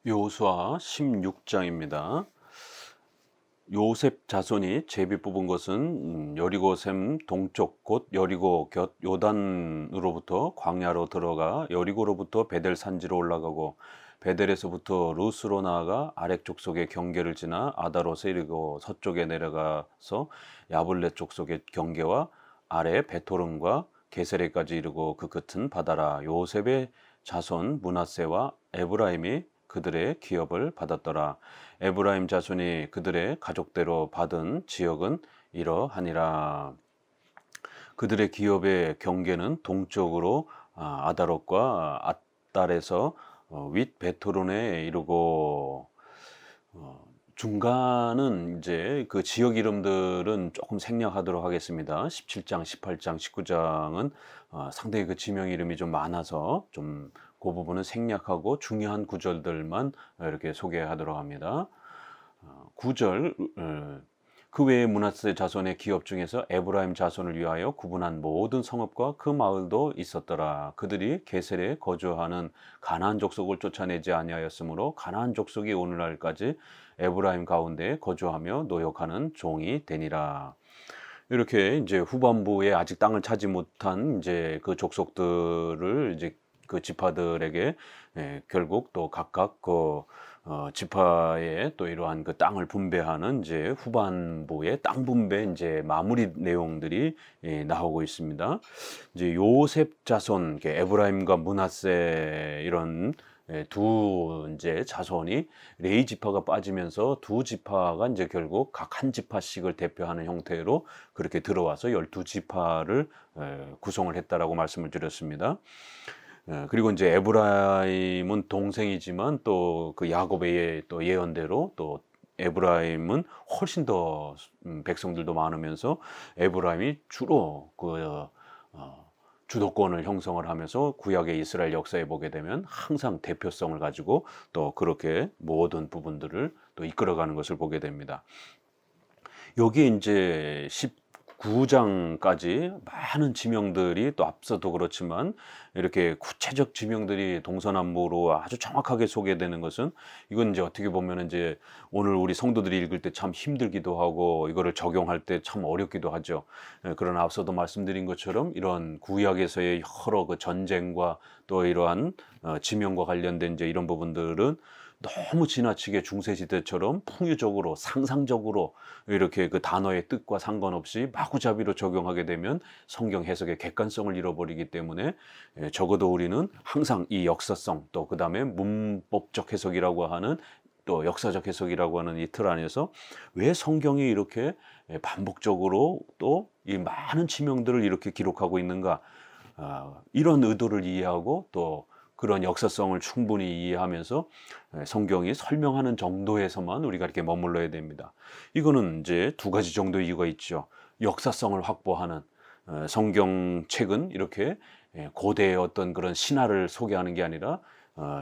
여호수아 16장입니다. 요셉 자손이 제비 뽑은 것은 여리고 샘 동쪽 곧 여리고 곁 요단으로부터 광야로 들어가 여리고로부터 베델 산지로 올라가고 베델에서부터 루스로 나아가 아렉 족속의 경계를 지나 아다롯에 이르고 서쪽에 내려가서 야블렛 족속의 경계와 아래 베토름과 게세레까지 이르고 그 끝은 바다라. 요셉의 자손 므낫세와 에브라임이 그들의 기업을 받았더라. 에브라임 자손이 그들의 가족대로 받은 지역은 이러하니라. 그들의 기업의 경계는 동쪽으로 아다롯과 앗달에서 윗 베토론에 이르고, 중간은 이제 그 지역 이름들은 조금 생략하도록 하겠습니다. 17장, 18장, 19장은 상당히 그 지명 이름이 좀 많아서 좀 그 부분은 생략하고 중요한 구절들만 이렇게 소개하도록 합니다. 9절, 그 외에 므낫세 자손의 기업 중에서 에브라임 자손을 위하여 구분한 모든 성읍과 그 마을도 있었더라. 그들이 게셀에 거주하는 가나안 족속을 쫓아내지 아니하였으므로 가나안 족속이 오늘날까지 에브라임 가운데 거주하며 노역하는 종이 되니라. 이렇게 이제 후반부에 아직 땅을 차지 못한 이제 그 족속들을 이제 그 지파들에게 결국 또 각각 그 지파의 또 이러한 그 땅을 분배하는 이제 후반부의 땅 분배 이제 마무리 내용들이 나오고 있습니다. 이제 요셉 자손, 에브라임과 므낫세 이런 두 이제 자손이 레위 지파가 빠지면서 두 지파가 이제 결국 각 한 지파씩을 대표하는 형태로 그렇게 들어와서 12지파를 구성을 했다라고 말씀을 드렸습니다. 그리고 이제 에브라임은 동생이지만 또 그 야곱의 또 예언대로 또 에브라임은 훨씬 더 백성들도 많으면서 에브라임이 주로 그 주도권을 형성을 하면서 구약의 이스라엘 역사에 보게 되면 항상 대표성을 가지고 또 그렇게 모든 부분들을 또 이끌어가는 것을 보게 됩니다. 여기에 이제 19장까지 많은 지명들이 또 앞서도 그렇지만 이렇게 구체적 지명들이 동서남북으로 아주 정확하게 소개되는 것은 이건 이제 어떻게 보면 이제 오늘 우리 성도들이 읽을 때 참 힘들기도 하고 이거를 적용할 때 참 어렵기도 하죠. 그러나 앞서도 말씀드린 것처럼 이런 구약에서의 여러 그 전쟁과 또 이러한 지명과 관련된 이제 이런 부분들은 너무 지나치게 중세시대처럼 풍유적으로 상상적으로 이렇게 그 단어의 뜻과 상관없이 마구잡이로 적용하게 되면 성경 해석의 객관성을 잃어버리기 때문에 적어도 우리는 항상 이 역사성 또 그 다음에 문법적 해석이라고 하는 또 역사적 해석이라고 하는 이 틀 안에서 왜 성경이 이렇게 반복적으로 또 이 많은 지명들을 이렇게 기록하고 있는가, 이런 의도를 이해하고 또 그런 역사성을 충분히 이해하면서 성경이 설명하는 정도에서만 우리가 이렇게 머물러야 됩니다. 이거는 이제 두 가지 정도의 이유가 있죠. 역사성을 확보하는 성경책은 이렇게 고대의 어떤 그런 신화를 소개하는 게 아니라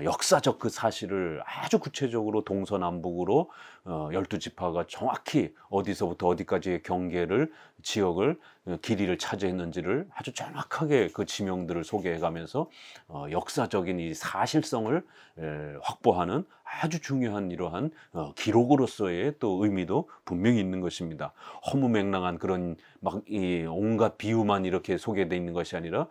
역사적 그 사실을 아주 구체적으로 동서남북으로 12지파가 정확히 어디서부터 어디까지의 경계를 지역을 길이를 차지했는지를 아주 정확하게 그 지명들을 소개해가면서 역사적인 이 사실성을 확보하는 아주 중요한 이러한 기록으로서의 또 의미도 분명히 있는 것입니다. 허무맹랑한 그런 막 이 온갖 비유만 이렇게 소개되어 있는 것이 아니라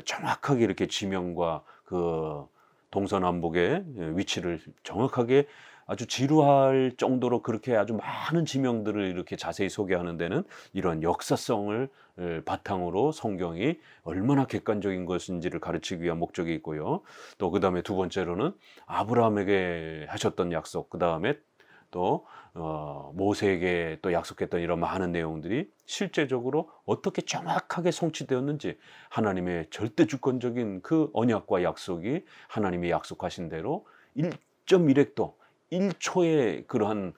정확하게 이렇게 지명과 그 동서남북의 위치를 정확하게 아주 지루할 정도로 그렇게 아주 많은 지명들을 이렇게 자세히 소개하는 데는 이런 역사성을 바탕으로 성경이 얼마나 객관적인 것인지를 가르치기 위한 목적이 있고요. 또 그 다음에 두 번째로는 아브라함에게 하셨던 약속, 그 다음에 또 모세에게 또 약속했던 이런 많은 내용들이 실제적으로 어떻게 정확하게 성취되었는지, 하나님의 절대 주권적인 그 언약과 약속이 하나님이 약속하신 대로 1.1획도 1초의 그러한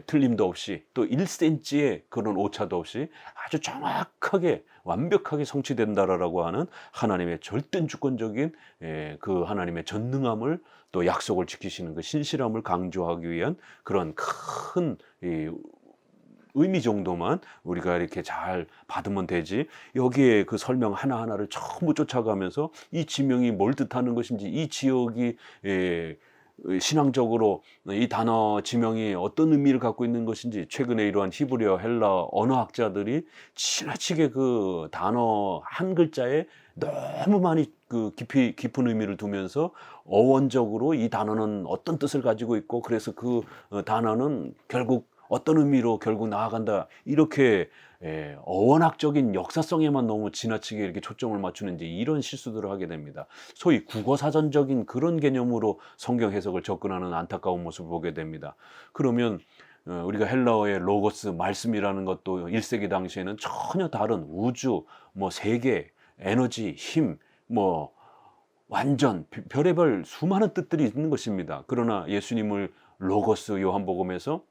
틀림도 없이 또 1cm의 그런 오차도 없이 아주 정확하게 완벽하게 성취된다라고 하는 하나님의 절대 주권적인 그 하나님의 전능함을 또 약속을 지키시는 그 신실함을 강조하기 위한 그런 큰 의미 정도만 우리가 이렇게 잘 받으면 되지, 여기에 그 설명 하나하나를 전부 쫓아가면서 이 지명이 뭘 뜻하는 것인지, 이 지역이 신앙적으로 이 단어 지명이 어떤 의미를 갖고 있는 것인지 최근에 이러한 히브리어 헬라 언어학자들이 지나치게 그 단어 한 글자에 너무 많이 그 깊은 의미를 두면서 어원적으로 이 단어는 어떤 뜻을 가지고 있고 그래서 그 단어는 결국 어떤 의미로 결국 나아간다 이렇게 어원학적인 역사성에만 너무 지나치게 이렇게 초점을 맞추는지 이런 실수들을 하게 됩니다. 소위 국어사전적인 그런 개념으로 성경 해석을 접근하는 안타까운 모습을 보게 됩니다. 그러면 우리가 헬라어의 로고스 말씀이라는 것도 1세기 당시에는 전혀 다른 우주, 뭐 세계, 에너지, 힘, 뭐 완전 별의별 수많은 뜻들이 있는 것입니다. 그러나 예수님을 로고스 요한복음에서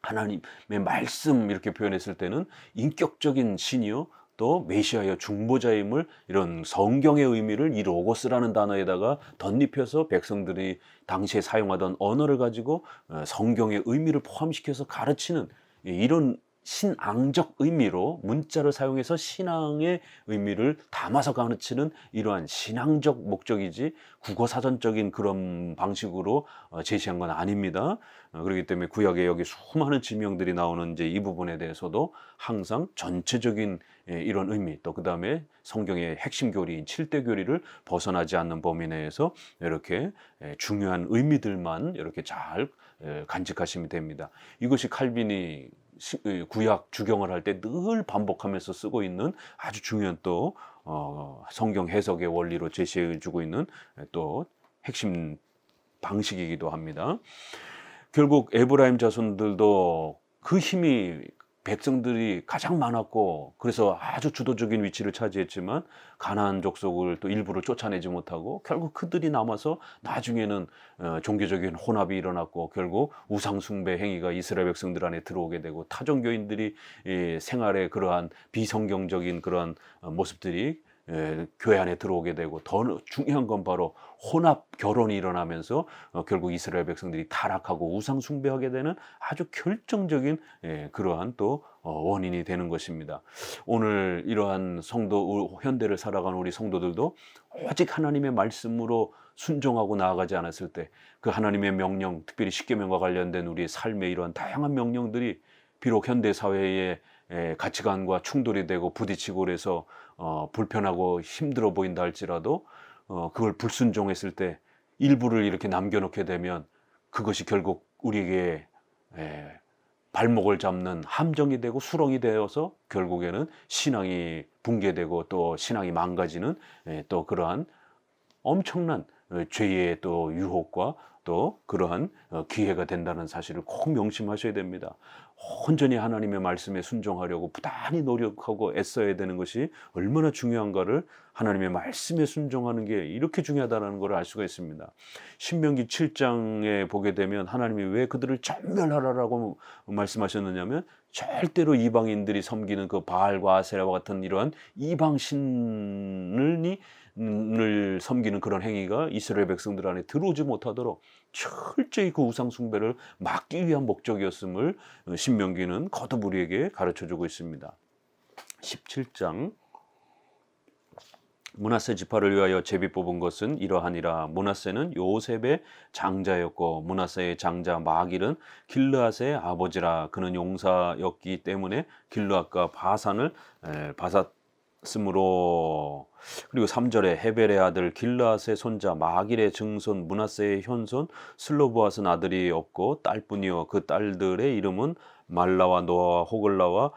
하나님의 말씀 이렇게 표현했을 때는 인격적인 신이요 또 메시아여 중보자임을 이런 성경의 의미를 이 로고스라는 단어에다가 덧입혀서 백성들이 당시에 사용하던 언어를 가지고 성경의 의미를 포함시켜서 가르치는 이런 신앙적 의미로 문자를 사용해서 신앙의 의미를 담아서 가르치는 이러한 신앙적 목적이지 국어사전적인 그런 방식으로 제시한 건 아닙니다. 그렇기 때문에 구약에 여기 수많은 지명들이 나오는 이제 이 부분에 대해서도 항상 전체적인 이런 의미 또 그 다음에 성경의 핵심 교리인 7대 교리를 벗어나지 않는 범위 내에서 이렇게 중요한 의미들만 이렇게 잘 간직하시면 됩니다. 이것이 칼빈이 구약 주경을 할 때 늘 반복하면서 쓰고 있는 아주 중요한 또 성경 해석의 원리로 제시해 주고 있는 또 핵심 방식이기도 합니다. 결국 에브라임 자손들도 그 힘이 백성들이 가장 많았고 그래서 아주 주도적인 위치를 차지했지만 가나안 족속을 또 일부를 쫓아내지 못하고 결국 그들이 남아서 나중에는 종교적인 혼합이 일어났고 결국 우상 숭배 행위가 이스라엘 백성들 안에 들어오게 되고 타종교인들이 생활에 그러한 비성경적인 그러한 모습들이 교회 안에 들어오게 되고 더 중요한 건 바로 혼합 결혼이 일어나면서 결국 이스라엘 백성들이 타락하고 우상 숭배하게 되는 아주 결정적인 그러한 또 원인이 되는 것입니다. 오늘 이러한 성도 현대를 살아가는 우리 성도들도 오직 하나님의 말씀으로 순종하고 나아가지 않았을 때 그 하나님의 명령, 특별히 십계명과 관련된 우리의 삶의 이러한 다양한 명령들이 비록 현대 사회의 가치관과 충돌이 되고 부딪히고 그래서 불편하고 힘들어 보인다 할지라도 그걸 불순종했을 때 일부를 이렇게 남겨놓게 되면 그것이 결국 우리에게 발목을 잡는 함정이 되고 수렁이 되어서 결국에는 신앙이 붕괴되고 또 신앙이 망가지는 또 그러한 엄청난 죄의 또 유혹과 또 그러한 기회가 된다는 사실을 꼭 명심하셔야 됩니다. 온전히 하나님의 말씀에 순종하려고 부단히 노력하고 애써야 되는 것이 얼마나 중요한가를 하나님의 말씀에 순종하는 게 이렇게 중요하다는 걸 알 수가 있습니다. 신명기 7장에 보게 되면 하나님이 왜 그들을 전멸하라고 말씀하셨느냐면 절대로 이방인들이 섬기는 그 바알과 아세라와 같은 이러한 이방신을 섬기는 그런 행위가 이스라엘 백성들 안에 들어오지 못하도록 철저히 그 우상 숭배를 막기 위한 목적이었음을 신명기는 거듭 우리에게 가르쳐주고 있습니다. 17장 므낫세 지파를 위하여 제비 뽑은 것은 이러하니라. 므낫세는 요셉의 장자였고 므낫세의 장자 마길은 길르앗의 아버지라. 그는 용사였기 때문에 길르앗과 바산을 받았으므로. 그리고 3절에 헤벨의 아들 길르앗의 손자 마길의 증손 므낫세의 현손 슬로브앗은 아들이 없고 딸뿐이요 그 딸들의 이름은 말라와 노아와 호글라와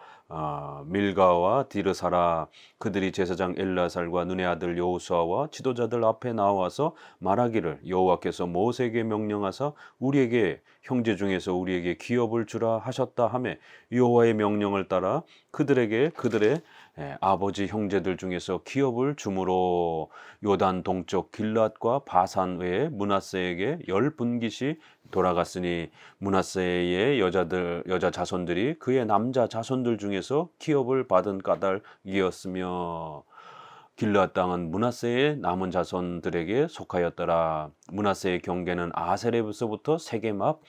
밀가와 디르사라. 그들이 제사장 엘라살과 눈의 아들 여호수아와 지도자들 앞에 나와서 말하기를 여호와께서 모세에게 명령하사 우리에게 형제 중에서 우리에게 기업을 주라 하셨다 하매 여호와의 명령을 따라 그들에게 그들의 아버지 형제들 중에서 기업을 주므로 요단 동쪽 길앗과 바산 외에 므낫세에게 10분깃이 돌아갔으니 므낫세의 여자 자손들이 그의 남자 자손들 중에서 기업을 받은 까닭이었으며 길르앗 땅은 므낫세의 남은 자손들에게 속하였더라. 므낫세의 경계는 아세레부서부터 세겜 앞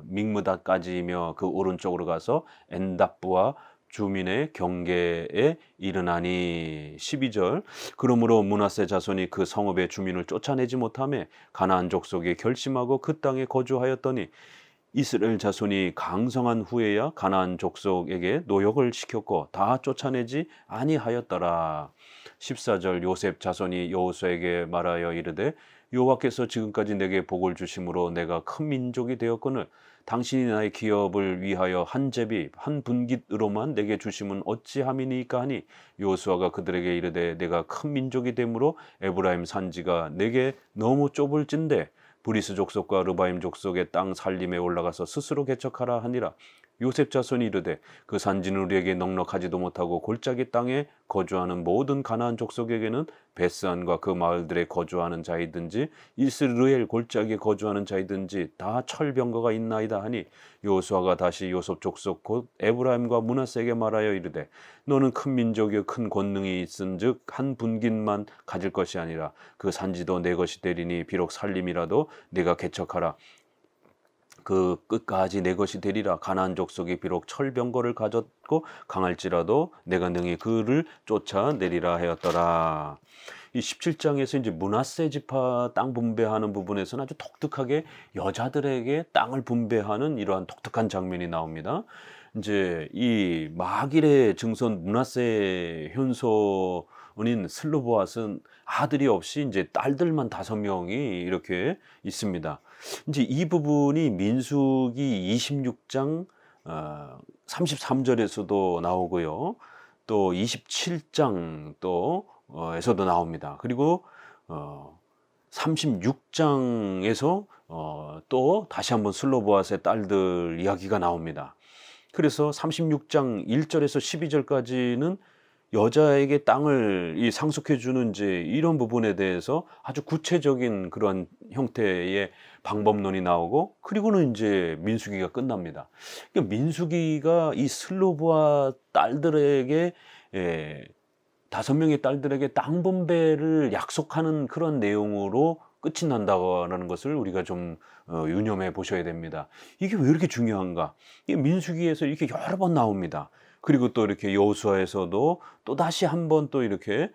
믹므닷까지이며 그 오른쪽으로 가서 엔답부와 주민의 경계에 이르나니. 12절. 그러므로 므낫세 자손이 그 성읍의 주민을 쫓아내지 못하매 가나안 족속에 결심하고 그 땅에 거주하였더니 이스라엘 자손이 강성한 후에야 가나안 족속에게 노역을 시켰고 다 쫓아내지 아니하였더라. 14절. 요셉 자손이 여호수아에게 말하여 이르되 여호와께서 지금까지 내게 복을 주심으로 내가 큰 민족이 되었거늘 당신이 나의 기업을 위하여 한 제비 한 분깃으로만 내게 주심은 어찌함이니까 하니 여호수아가 그들에게 이르되 내가 큰 민족이 되므로 에브라임 산지가 내게 너무 좁을진대 브리스 족속과 르바임 족속의 땅 살림에 올라가서 스스로 개척하라 하니라. 요셉 자손이 이르되 그 산지는 우리에게 넉넉하지도 못하고 골짜기 땅에 거주하는 모든 가나안 족속에게는 베스안과 그 마을들에 거주하는 자이든지 이스르엘 골짜기에 거주하는 자이든지 다 철병거가 있나이다 하니 여호수아가 다시 요셉 족속 곧 에브라임과 므낫세에게 말하여 이르되 너는 큰 민족이요 큰 권능이 있은즉 한 분깃만 가질 것이 아니라 그 산지도 내 것이 되리니 비록 살림이라도 내가 개척하라. 그 끝까지 내 것이 되리라. 가나안 족속이 비록 철병거를 가졌고 강할지라도 내가 능히 그를 쫓아내리라 하였더라. 이 17장에서 이제 므낫세 지파 땅 분배하는 부분에서는 아주 독특하게 여자들에게 땅을 분배하는 이러한 독특한 장면이 나옵니다. 이제 이 마길의 증손 므낫세 현손인 슬로보앗은 아들이 없이 이제 딸들만 5명이 이렇게 있습니다. 이제 이 부분이 민수기 26장 33절에서도 나오고요. 또 27장 또 에서도 나옵니다. 그리고 36장에서 또 다시 한번 슬로보앗의 딸들 이야기가 나옵니다. 그래서 36장 1절에서 12절까지는 여자에게 땅을 상속해 주는 이제 이런 부분에 대해서 아주 구체적인 그런 형태의 방법론이 나오고 그리고는 이제 민수기가 끝납니다. 그러니까 민수기가 이 슬로보아 딸들에게 5명의 딸들에게 땅 분배를 약속하는 그런 내용으로 끝이 난다는 것을 우리가 좀 유념해 보셔야 됩니다. 이게 왜 이렇게 중요한가? 이게 민수기에서 이렇게 여러 번 나옵니다. 그리고 또 이렇게 여호수아에서도 또 다시 한번 또 이렇게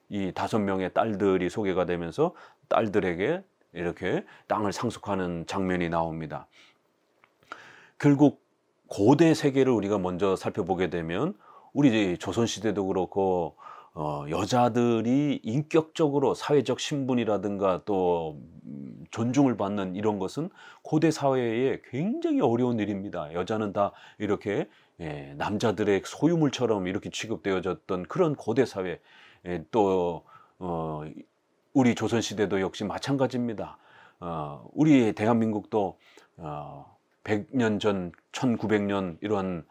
이 5명의 딸들이 소개가 되면서 딸들에게 이렇게 땅을 상속하는 장면이 나옵니다. 결국 고대 세계를 우리가 먼저 살펴보게 되면 우리 조선시대도 그렇고 여자들이 인격적으로 사회적 신분이라든가 또 존중을 받는 이런 것은 고대 사회에 굉장히 어려운 일입니다. 여자는 다 이렇게 남자들의 소유물처럼 이렇게 취급되어졌던 그런 고대 사회, 또 우리 조선시대도 역시 마찬가지입니다. 우리 대한민국도 100년 전 1900년 이런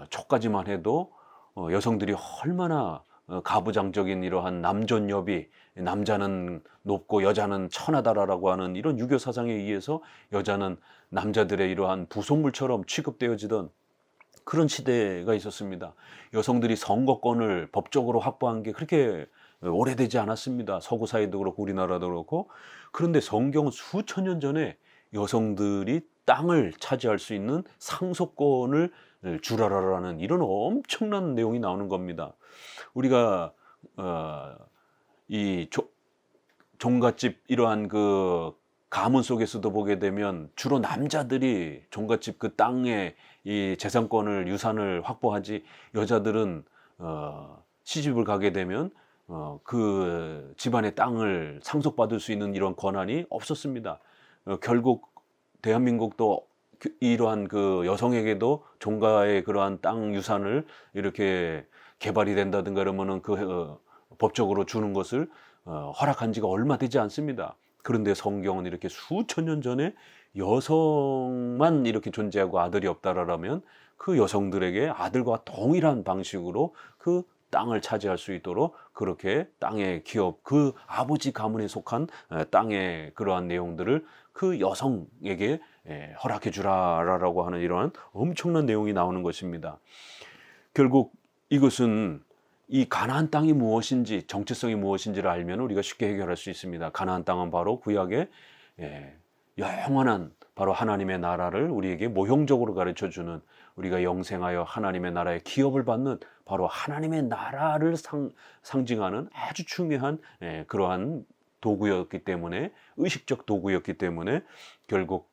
초까지만 해도 여성들이 얼마나 가부장적인 이러한 남존여비, 남자는 높고 여자는 천하다라고 하는 이런 유교 사상에 의해서 여자는 남자들의 이러한 부속물처럼 취급되어지던 그런 시대가 있었습니다. 여성들이 선거권을 법적으로 확보한 게 그렇게 오래되지 않았습니다. 서구 사회도 그렇고 우리나라도 그렇고. 그런데 성경은 수천 년 전에 여성들이 땅을 차지할 수 있는 상속권을 주라라라는 이런 엄청난 내용이 나오는 겁니다. 우리가 이 종갓집 이러한 그 가문 속에서도 보게 되면 주로 남자들이 종갓집 그 땅에 이 재산권을 유산을 확보하지 여자들은 시집을 가게 되면 그 집안의 땅을 상속받을 수 있는 이런 권한이 없었습니다. 결국 대한민국도 이러한 그 여성에게도 종가의 그러한 땅 유산을 이렇게 개발이 된다든가 이러면은 그 법적으로 주는 것을 허락한 지가 얼마 되지 않습니다. 그런데 성경은 이렇게 수천 년 전에 여성만 이렇게 존재하고 아들이 없다라면 그 여성들에게 아들과 동일한 방식으로 그 땅을 차지할 수 있도록 그렇게 땅의 기업, 그 아버지 가문에 속한 땅의 그러한 내용들을 그 여성에게 허락해 주라라고 하는 이러한 엄청난 내용이 나오는 것입니다. 결국 이것은 이 가나안 땅이 무엇인지, 정체성이 무엇인지를 알면 우리가 쉽게 해결할 수 있습니다. 가나안 땅은 바로 구약의 영원한 바로 하나님의 나라를 우리에게 모형적으로 가르쳐주는, 우리가 영생하여 하나님의 나라의 기업을 받는 바로 하나님의 나라를 상징하는 아주 중요한 그러한 도구였기 때문에, 의식적 도구였기 때문에 결국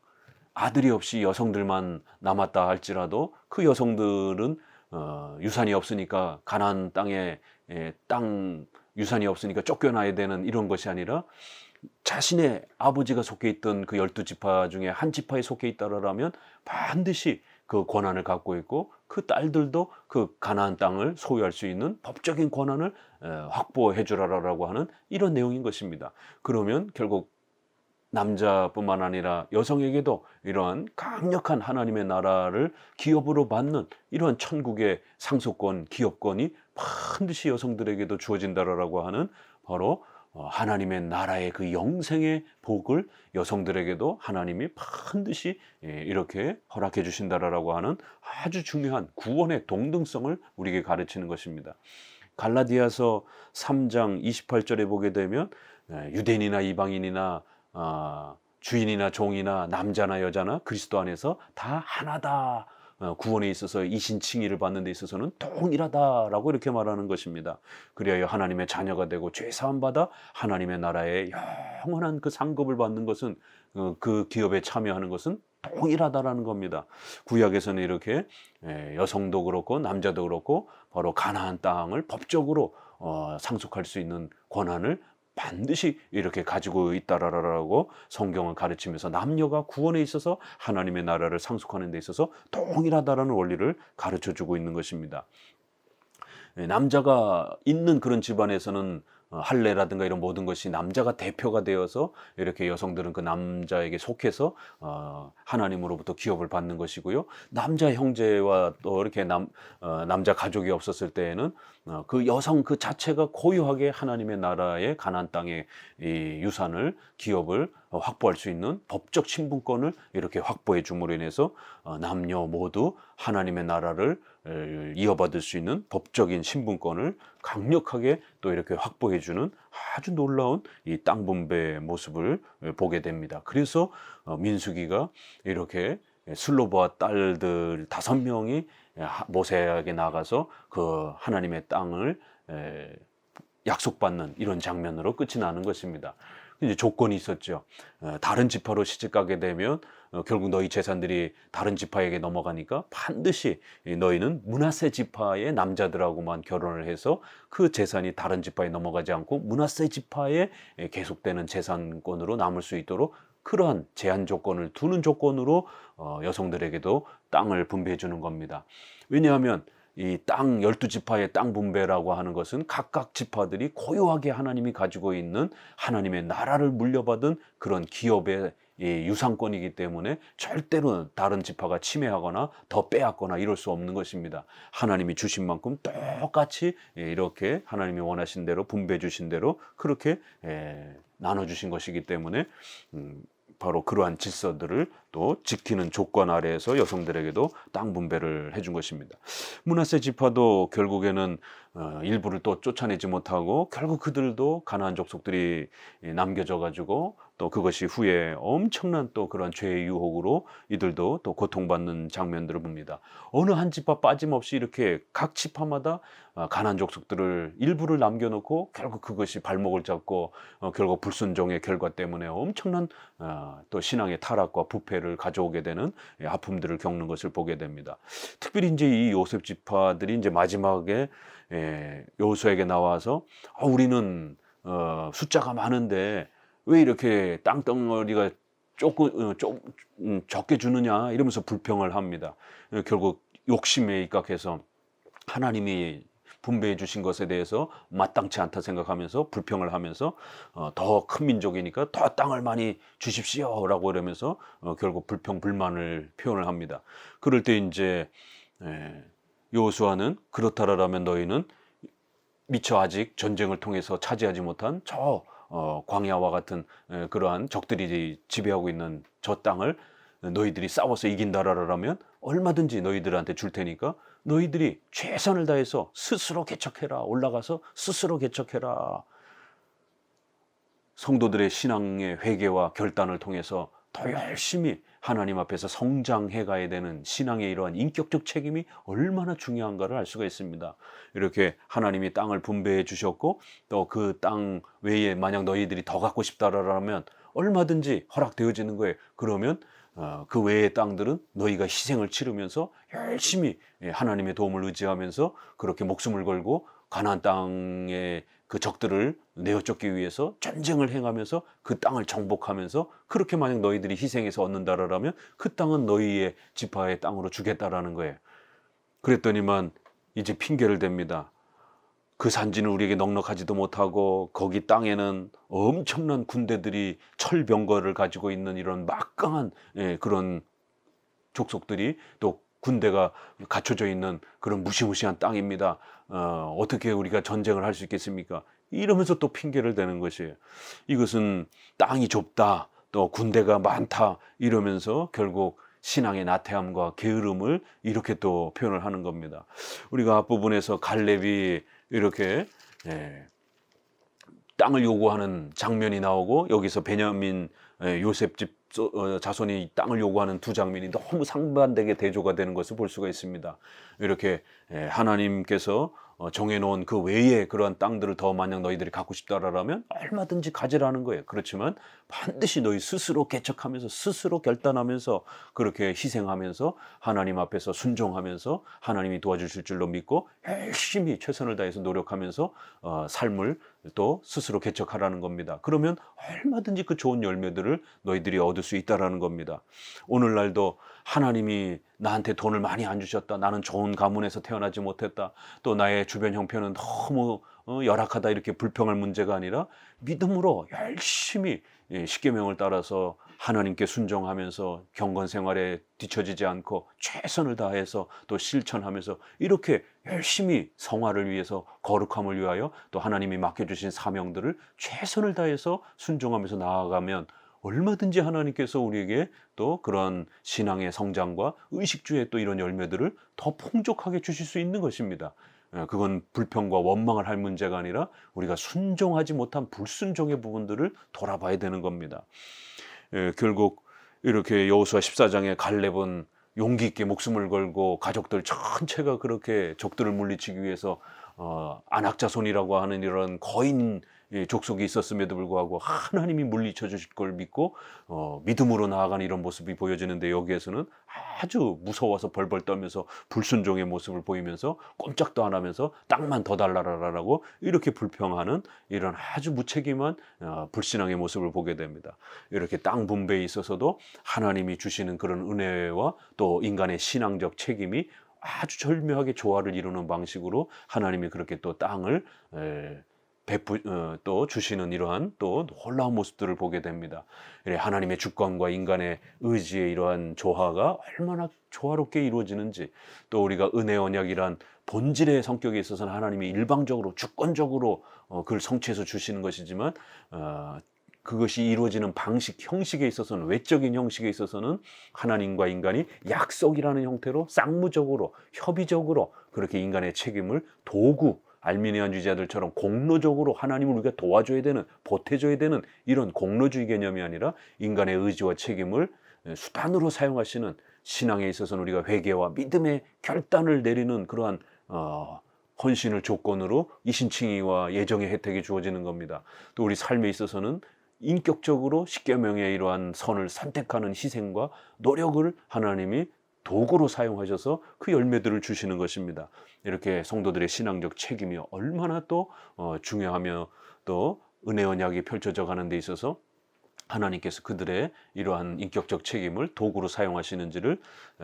아들이 없이 여성들만 남았다 할지라도 그 여성들은 유산이 없으니까 가나안 땅에 땅 유산이 없으니까 쫓겨나야 되는 이런 것이 아니라, 자신의 아버지가 속해 있던 그 12지파 중에 한 지파에 속해 있다라면 반드시 그 권한을 갖고 있고, 그 딸들도 그 가나안 땅을 소유할 수 있는 법적인 권한을 확보해 주라라고 하는 이런 내용인 것입니다. 그러면 결국 남자뿐만 아니라 여성에게도 이러한 강력한 하나님의 나라를 기업으로 받는 이러한 천국의 상속권, 기업권이 반드시 여성들에게도 주어진다라고 하는, 바로 하나님의 나라의 그 영생의 복을 여성들에게도 하나님이 반드시 이렇게 허락해 주신다라고 하는 아주 중요한 구원의 동등성을 우리에게 가르치는 것입니다. 갈라디아서 3장 28절에 보게 되면 유대인이나 이방인이나 주인이나 종이나 남자나 여자나 그리스도 안에서 다 하나다, 구원에 있어서 이신칭의를 받는 데 있어서는 동일하다라고 이렇게 말하는 것입니다. 그리하여 하나님의 자녀가 되고 죄사함 받아 하나님의 나라의 영원한 그 상급을 받는 것은, 그 기업에 참여하는 것은 동일하다라는 겁니다. 구약에서는 이렇게 여성도 그렇고 남자도 그렇고 바로 가나안 땅을 법적으로 상속할 수 있는 권한을 반드시 이렇게 가지고 있다라고 성경을 가르치면서, 남녀가 구원에 있어서 하나님의 나라를 상속하는 데 있어서 동일하다라는 원리를 가르쳐주고 있는 것입니다. 남자가 있는 그런 집안에서는 할례라든가 이런 모든 것이 남자가 대표가 되어서 이렇게 여성들은 그 남자에게 속해서 하나님으로부터 기업을 받는 것이고요. 남자 형제와 또 이렇게 남자 가족이 없었을 때에는 그 여성 그 자체가 고유하게 하나님의 나라의 가나안 땅의 이 유산을, 기업을 확보할 수 있는 법적 신분권을 이렇게 확보해 줌으로 인해서 남녀 모두 하나님의 나라를 이어받을 수 있는 법적인 신분권을 강력하게 또 이렇게 확보해 주는 아주 놀라운 이 땅 분배의 모습을 보게 됩니다. 그래서 민수기가 이렇게 슬로보와 딸들 5명이 모세에게 나가서 그 하나님의 땅을 약속받는 이런 장면으로 끝이 나는 것입니다. 이제 조건이 있었죠. 다른 지파로 시집가게 되면 결국 너희 재산들이 다른 지파에게 넘어가니까 반드시 너희는 므낫세 지파의 남자들하고만 결혼을 해서 그 재산이 다른 지파에 넘어가지 않고 므낫세 지파에 계속되는 재산권으로 남을 수 있도록 그러한 제한 조건을 두는 조건으로 여성들에게도 땅을 분배해 주는 겁니다. 왜냐하면 이 땅 12지파의 땅 분배라고 하는 것은 각각 지파들이 고유하게 하나님이 가지고 있는 하나님의 나라를 물려받은 그런 기업의 유산권이기 때문에 절대로 다른 지파가 침해하거나 더 빼앗거나 이럴 수 없는 것입니다. 하나님이 주신 만큼 똑같이 이렇게 하나님이 원하신 대로 분배해 주신 대로 그렇게 나눠주신 것이기 때문에 바로 그러한 질서들을 또 지키는 조건 아래에서 여성들에게도 땅 분배를 해준 것입니다. 므낫세 지파도 결국에는 일부를 또 쫓아내지 못하고 결국 그들도 가나안 족속들이 남겨져 가지고 또 그것이 후에 엄청난 또 그런 죄의 유혹으로 이들도 또 고통받는 장면들을 봅니다. 어느 한 지파 빠짐없이 이렇게 각 지파마다 가나안 족속들을 일부를 남겨놓고 결국 그것이 발목을 잡고 결국 불순종의 결과 때문에 엄청난 또 신앙의 타락과 부패를 가져오게 되는 아픔들을 겪는 것을 보게 됩니다. 특별히 이제 이 요셉 지파들이 이제 마지막에 여호수아에게 나와서 우리는 숫자가 많은데 왜 이렇게 땅덩어리가 조금 적게 주느냐 이러면서 불평을 합니다. 결국 욕심에 입각해서 하나님이 분배해 주신 것에 대해서 마땅치 않다 생각하면서 불평을 하면서 더 큰 민족이니까 더 땅을 많이 주십시오라고 이러면서 결국 불평 불만을 표현을 합니다. 그럴 때 이제 여호수아는 그렇다라면 너희는 미처 아직 전쟁을 통해서 차지하지 못한 저 광야와 같은 그러한 적들이 지배하고 있는 저 땅을 너희들이 싸워서 이긴다라면 얼마든지 너희들한테 줄 테니까 너희들이 최선을 다해서 스스로 개척해라. 올라가서 스스로 개척해라. 성도들의 신앙의 회개와 결단을 통해서 더 열심히 하나님 앞에서 성장해 가야 되는 신앙의 이러한 인격적 책임이 얼마나 중요한가를 알 수가 있습니다. 이렇게 하나님이 땅을 분배해 주셨고 또 그 땅 외에 만약 너희들이 더 갖고 싶다라면 얼마든지 허락되어지는 거예요. 그러면 그 외의 땅들은 너희가 희생을 치르면서 열심히 하나님의 도움을 의지하면서 그렇게 목숨을 걸고 가나안 땅의 그 적들을 내어쫓기 위해서 전쟁을 행하면서 그 땅을 정복하면서 그렇게 만약 너희들이 희생해서 얻는다라면 그 땅은 너희의 지파의 땅으로 주겠다라는 거예요. 그랬더니만 이제 핑계를 댑니다. 그 산지는 우리에게 넉넉하지도 못하고 거기 땅에는 엄청난 군대들이 철병거를 가지고 있는 이런 막강한 그런 족속들이 또 군대가 갖춰져 있는 그런 무시무시한 땅입니다. 어떻게 우리가 전쟁을 할 수 있겠습니까? 이러면서 또 핑계를 대는 것이에요. 이것은 땅이 좁다, 또 군대가 많다 이러면서 결국 신앙의 나태함과 게으름을 이렇게 또 표현을 하는 겁니다. 우리가 앞부분에서 갈렙이 이렇게 땅을 요구하는 장면이 나오고 여기서 베냐민 요셉 집 자손이 땅을 요구하는 두 장면이 너무 상반되게 대조가 되는 것을 볼 수가 있습니다. 이렇게 하나님께서 정해놓은 그 외에 그러한 땅들을 더 만약 너희들이 갖고 싶다라면 얼마든지 가지라는 거예요. 그렇지만 반드시 너희 스스로 개척하면서 스스로 결단하면서 그렇게 희생하면서 하나님 앞에서 순종하면서 하나님이 도와주실 줄로 믿고 열심히 최선을 다해서 노력하면서 삶을 또 스스로 개척하라는 겁니다. 그러면 얼마든지 그 좋은 열매들을 너희들이 얻을 수 있다라는 겁니다. 오늘날도 하나님이 나한테 돈을 많이 안 주셨다. 나는 좋은 가문에서 태어나지 못했다. 또 나의 주변 형편은 너무 열악하다. 이렇게 불평할 문제가 아니라 믿음으로 열심히 십계명을 따라서 하나님께 순종하면서 경건 생활에 뒤처지지 않고 최선을 다해서 또 실천하면서 이렇게 열심히 성화를 위해서 거룩함을 위하여 또 하나님이 맡겨주신 사명들을 최선을 다해서 순종하면서 나아가면 얼마든지 하나님께서 우리에게 또 그런 신앙의 성장과 의식주의 또 이런 열매들을 더 풍족하게 주실 수 있는 것입니다. 그건 불평과 원망을 할 문제가 아니라 우리가 순종하지 못한 불순종의 부분들을 돌아봐야 되는 겁니다. 결국 이렇게 여호수아 14장에 갈렙은 용기 있게 목숨을 걸고 가족들 전체가 그렇게 적들을 물리치기 위해서 안악자손이라고 하는 이런 거인 족속이 있었음에도 불구하고 하나님이 물리쳐 주실 걸 믿고 믿음으로 나아가는 이런 모습이 보여지는데 여기에서는 아주 무서워서 벌벌 떨면서 불순종의 모습을 보이면서 꼼짝도 안 하면서 땅만 더 달라라라고 이렇게 불평하는 이런 아주 무책임한 불신앙의 모습을 보게 됩니다. 이렇게 땅 분배에 있어서도 하나님이 주시는 그런 은혜와 또 인간의 신앙적 책임이 아주 절묘하게 조화를 이루는 방식으로 하나님이 그렇게 또 땅을 또 주시는 이러한 또 놀라운 모습들을 보게 됩니다. 하나님의 주권과 인간의 의지의 이러한 조화가 얼마나 조화롭게 이루어지는지, 또 우리가 은혜 언약이란 본질의 성격에 있어서는 하나님이 일방적으로 주권적으로 그걸 성취해서 주시는 것이지만 그것이 이루어지는 방식, 형식에 있어서는, 외적인 형식에 있어서는 하나님과 인간이 약속이라는 형태로 쌍무적으로, 협의적으로 그렇게 인간의 책임을 도구, 알미니안주의자들처럼 공로적으로 하나님을 우리가 도와줘야 되는, 보태줘야 되는 이런 공로주의 개념이 아니라 인간의 의지와 책임을 수단으로 사용하시는, 신앙에 있어서는 우리가 회개와 믿음의 결단을 내리는 그러한 헌신을 조건으로 이신칭의와 예정의 혜택이 주어지는 겁니다. 또 우리 삶에 있어서는 인격적으로 십계명의 이러한 선을 선택하는 희생과 노력을 하나님이 도구로 사용하셔서 그 열매들을 주시는 것입니다. 이렇게 성도들의 신앙적 책임이 얼마나 또 중요하며 또 은혜 언약이 펼쳐져 가는 데 있어서 하나님께서 그들의 이러한 인격적 책임을 도구로 사용하시는지를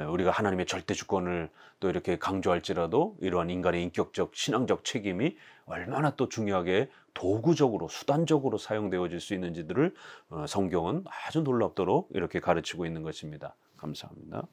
우리가 하나님의 절대 주권을 또 이렇게 강조할지라도 이러한 인간의 인격적 신앙적 책임이 얼마나 또 중요하게 도구적으로 수단적으로 사용되어질 수 있는지들을 성경은 아주 놀랍도록 이렇게 가르치고 있는 것입니다. 감사합니다.